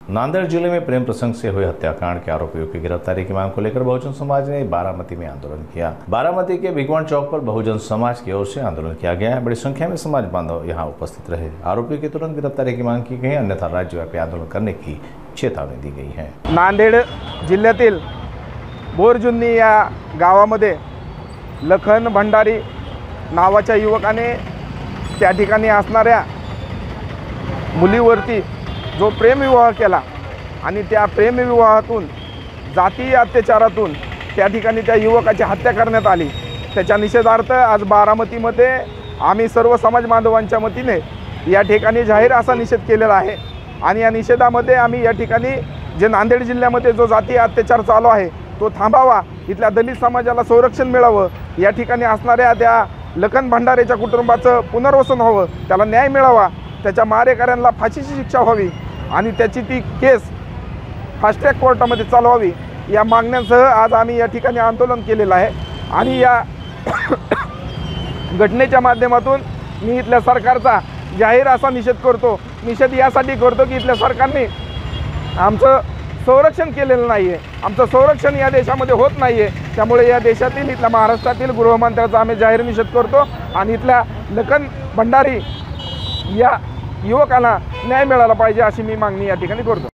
नांदेड़ जिले में प्रेम प्रसंग से हुए हत्याकांड के आरोपियों की गिरफ्तारी की मांग को लेकर बहुजन समाज ने बारामती में आंदोलन किया। बारामती के भिगवान चौक पर बहुजन समाज की ओर से आंदोलन किया गया है। बड़ी संख्या में समाज बांधव यहां उपस्थित रहे। आरोपियों की तुरंत गिरफ्तारी की मांग की गई, अन्यथा राज्यव्यापी आंदोलन करने की चेतावनी दी गई है। नांदेड़ जिल्ह्यातील बोरजुन्नी या गावामध्ये लखन भंडारी नावाच्या युवकाने त्या ठिकाणी असणाऱ्या मुलीवरती जो प्रेमविवाह केला आणि त्या प्रेमविवाहातून जातीय अत्याचारातून त्या ठिकाणी त्या युवकाची हत्या करण्यात आली। त्याच्या निषेधार्थ आज बारामतीमध्ये आम्ही सर्व समाज बांधवांच्या वतीने या ठिकाणी जाहीर असा निषेध केलेला आहे। आणि या निषेधामध्ये आम्ही या ठिकाणी जे नांदेड जिल्ह्यामध्ये जो जातीय अत्याचार चालू आहे तो थांबावा, इथल्या दलित समाजाला संरक्षण मिळावं, या ठिकाणी असणाऱ्या त्या लखन भंडारेच्या कुटुंबाचं पुनर्वसन व्हावं, त्याला न्याय मिळावा, त्याच्या मारेकऱ्यांना फाशीची शिक्षा व्हावी आणि त्याची ती केस फास्ट ट्रॅक कोर्टामध्ये चालवावी, या मागण्यांसह आज आम्ही या ठिकाणी आंदोलन केलेलं आहे। आणि या घटनेच्या माध्यमातून मी इथल्या सरकारचा जाहीर असा निषेध करतो। निषेध यासाठी करतो की इथल्या सरकारने आमचं संरक्षण केलेलं नाही आहे, आमचं संरक्षण या देशामध्ये होत नाही आहे। त्यामुळे या देशातील इथल्या महाराष्ट्रातील गृहमंत्र्याचा आम्ही जाहीर निषेध करतो आणि इथल्या लखन भंडारी या युवकांना न्याय मिळाला पाहिजे अशी मी मागणी या ठिकाणी करतो।